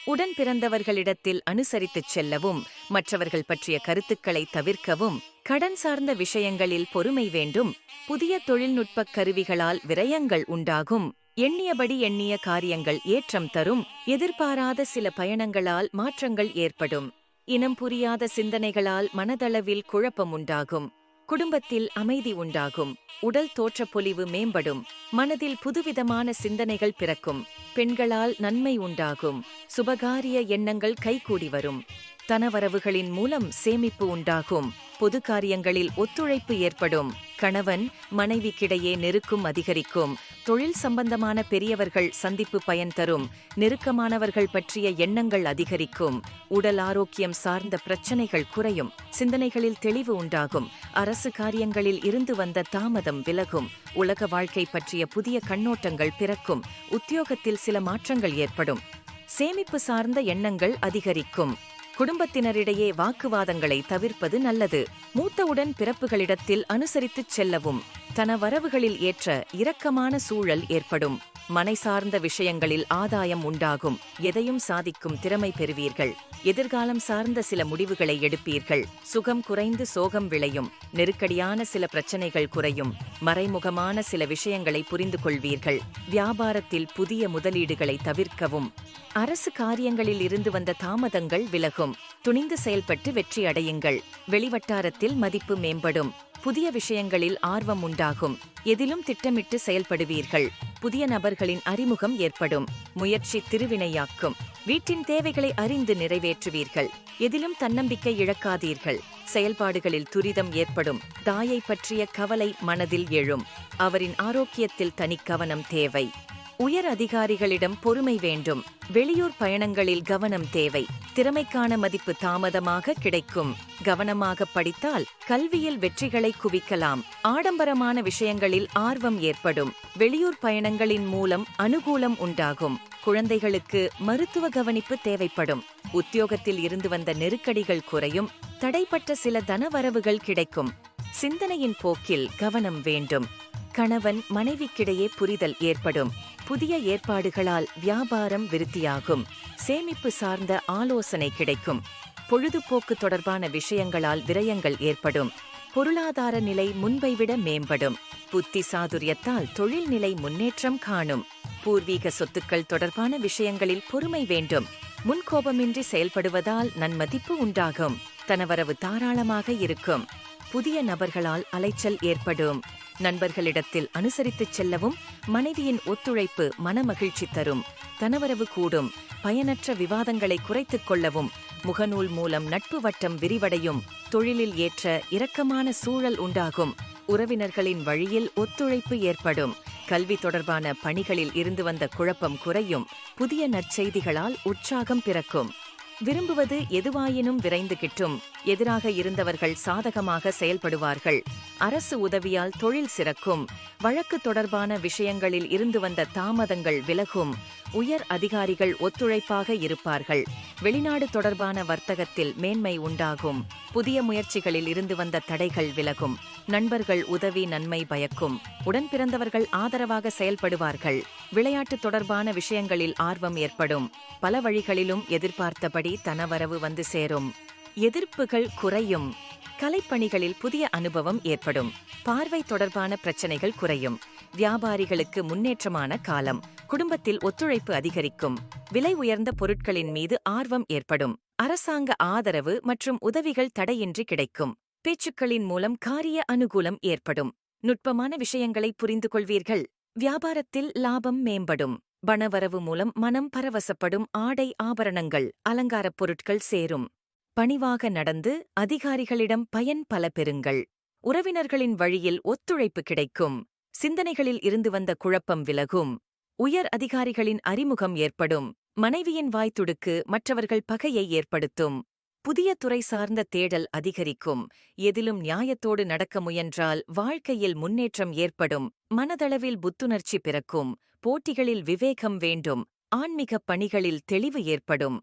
உடன் பிறந்தவர்களிடத்தில் அனுசரித்துச் செல்லவும், மற்றவர்கள் பற்றிய கருத்துக்களை தவிர்க்கவும், கடன் சார்ந்த விஷயங்களில் பொறுமை வேண்டும். புதிய தொழில்நுட்பக் கருவிகளால் விரயங்கள் உண்டாகும். எண்ணியபடி எண்ணிய காரியங்கள் ஏற்றம் தரும். எதிர்பாராத சில பயணங்களால் மாற்றங்கள் ஏற்படும். இனம் புரியாத சிந்தனைகளால் மனதளவில் குழப்பம் உண்டாகும். குடும்பத்தில் அமைதி உண்டாகும். உடல் தோற்றப்பொலிவு மேம்படும். மனதில் புதுவிதமான சிந்தனைகள் பிறக்கும். பெண்களால் நன்மை உண்டாகும். சுபகாரிய எண்ணங்கள் கைகூடி வரும். தனவரவுகளின் மூலம் சேமிப்பு உண்டாகும். பொது காரியங்களில் ஒத்துழைப்பு ஏற்படும். கணவன் மனைவிக்கிடையே நெருக்கம் அதிகரிக்கும். தொழில் சம்பந்தமான பெரியவர்கள் சந்திப்பு பயன் தரும். நெருக்கமானவர்கள் பற்றிய எண்ணங்கள் அதிகரிக்கும். உடல் ஆரோக்கியம் சார்ந்த பிரச்சனைகள் குறையும். சிந்தனைகளில் தெளிவு உண்டாகும். அரசு காரியங்களில் இருந்து வந்த தாமதம் விலகும். உலக வாழ்க்கை பற்றிய புதிய கண்ணோட்டங்கள் பிறக்கும். உத்தியோகத்தில் சில மாற்றங்கள் ஏற்படும். சேமிப்பு சார்ந்த எண்ணங்கள் அதிகரிக்கும். குடும்பத்தினரிடையே வாக்குவாதங்களை தவிர்ப்பது நல்லது. மூத்தவுடன் பிறப்புகளிடத்தில் அனுசரித்துச் செல்லவும். தன வரவுகளில் ஏற்ற இரக்கமான சூழல் ஏற்படும். மனை சார்ந்த விஷயங்களில் ஆதாயம் உண்டாகும். எதையும் சாதிக்கும் திறமை பெறுவீர்கள். எதிர்காலம் சார்ந்த சில முடிவுகளை எடுப்பீர்கள். சுகம் குறைந்து சோகம் விளையும். நெருக்கடியான சில பிரச்சனைகள் குறையும். மறைமுகமான சில விஷயங்களை புரிந்து கொள்வீர்கள். வியாபாரத்தில் புதிய முதலீடுகளை தவிர்க்கவும். அரசு காரியங்களில் இருந்து வந்த தாமதங்கள் விலகும். துணிந்து செயல்பட்டு வெற்றி அடையுங்கள். வெளிவட்டாரத்தில் மதிப்பு மேம்படும். புதிய விஷயங்களில் ஆர்வம் உண்டாகும். எதிலும் திட்டமிட்டு செயல்படுவீர்கள். புதிய நபர்களின் அறிமுகம் ஏற்படும். முயற்சி திருவினையாக்கும். வீட்டின் தேவைகளை அறிந்து நிறைவேற்றுவீர்கள். எதிலும் தன்னம்பிக்கை இழக்காதீர்கள். செயல்பாடுகளில் துரிதம் ஏற்படும். தாயை பற்றிய கவலை மனதில் எழும். அவரின் ஆரோக்கியத்தில் தனிக்கவனம் தேவை. உயர் அதிகாரிகளிடம் பொறுமை வேண்டும். வெளியூர் பயணங்களில் கவனம் தேவை. திறமைக்கான மதிப்பு தாமதமாக கிடைக்கும். கவனமாக படித்தால் கல்வியில் வெற்றிகளை குவிக்கலாம். ஆடம்பரமான விஷயங்களில் ஆர்வம் ஏற்படும். வெளியூர் பயணங்களின் மூலம் அனுகூலம் உண்டாகும். குழந்தைகளுக்கு மருத்துவ கவனிப்பு தேவைப்படும். உத்தியோகத்தில் இருந்து வந்த நெருக்கடிகள் குறையும். தடைப்பட்ட சில தனவரவுகள் கிடைக்கும். சிந்தனையின் போக்கில் கவனம் வேண்டும். கணவன் மனைவிக்கிடையே புரிதல் ஏற்படும். புதிய ஏற்பாடுகளால் வியாபாரம் விருத்தியாகும். சேமிப்பு சார்ந்த ஆலோசனை கிடைக்கும். பொழுதுபோக்கு தொடர்பான விஷயங்களால் விரயங்கள் ஏற்படும். பொருளாதார நிலை முன்பை விட மேம்படும். புத்தி சாதுரியத்தால் தொழில்நிலை முன்னேற்றம் காணும். பூர்வீக சொத்துக்கள் தொடர்பான விஷயங்களில் பொறுமை வேண்டும். முன்கோபமின்றி செயல்படுவதால் நன்மதிப்பு உண்டாகும். தனவரவு தாராளமாக இருக்கும். புதிய நபர்களால் அலைச்சல் ஏற்படும். நண்பர்களிடத்தில் அனுசரித்துச் செல்லவும். மனைவியின் ஒத்துழைப்பு மனமகிழ்ச்சி தரும். தனவரவு கூடும். பயனற்ற விவாதங்களை குறைத்துக் கொள்ளவும். முகநூல் மூலம் நட்பு வட்டம் விரிவடையும். தொழிலில் ஏற்ற இரக்கமான சூழல் உண்டாகும். உறவினர்களின் வழியில் ஒத்துழைப்பு ஏற்படும். கல்வி தொடர்பான பணிகளில் இருந்து வந்த குழப்பம் குறையும். புதிய நற்செய்திகளால் உற்சாகம் பிறக்கும். விரும்புவது எதுவாயினும் விரைந்து கிட்டும். எதிராக இருந்தவர்கள் சாதகமாக செயல்படுவார்கள். அரசு உதவியால் தொழில் சிறக்கும். வழக்கு தொடர்பான விஷயங்களில் இருந்து வந்த தாமதங்கள் விலகும். உயர் அதிகாரிகள் ஒத்துழைப்பாக இருப்பார்கள். வெளிநாடு தொடர்பான வர்த்தகத்தில் மேன்மை உண்டாகும். புதிய முயற்சிகளில் இருந்து வந்த தடைகள் விலகும். நண்பர்கள் உதவி நன்மை பயக்கும். உடன் பிறந்தவர்கள் ஆதரவாக செயல்படுவார்கள். விளையாட்டு தொடர்பான விஷயங்களில் ஆர்வம் ஏற்படும். பல வழிகளிலும் எதிர்பார்த்தபடி தனவரவு வந்து சேரும். எதிர்ப்புகள் குறையும். கலைப்பணிகளில் புதிய அனுபவம் ஏற்படும். பார்வை தொடர்பான பிரச்சனைகள் குறையும். வியாபாரிகளுக்கு முன்னேற்றமான காலம். குடும்பத்தில் ஒத்துழைப்பு அதிகரிக்கும். விலை உயர்ந்த பொருட்களின் மீது ஆர்வம் ஏற்படும். அரசாங்க ஆதரவு மற்றும் உதவிகள் தடையின்றி கிடைக்கும். பேச்சுக்களின் மூலம் காரிய அனுகூலம் ஏற்படும். நுட்பமான விஷயங்களை புரிந்து கொள்வீர்கள். வியாபாரத்தில் லாபம் மேம்படும். பணவரவு மூலம் மனம் பரவசப்படும். ஆடை ஆபரணங்கள் அலங்காரப் பொருட்கள் சேரும். பணிவாக நடந்து அதிகாரிகளிடம் பயன் பல பெறுங்கள். உறவினர்களின் வழியில் ஒத்துழைப்பு கிடைக்கும். சிந்தனைகளில் இருந்து வந்த குழப்பம் விலகும். உயர் அதிகாரிகளின் அறிமுகம் ஏற்படும். மனைவியின் வாய்த்துடுக்கு மற்றவர்கள் பகையை ஏற்படுத்தும். புதிய துறை சார்ந்த தேடல் அதிகரிக்கும். எதிலும் நியாயத்தோடு நடக்க முயன்றால் வாழ்க்கையில் முன்னேற்றம் ஏற்படும். மனதளவில் புத்துணர்ச்சி பிறக்கும். போட்டிகளில் விவேகம் வேண்டும். ஆன்மீகப் பணிகளில் தெளிவு ஏற்படும்.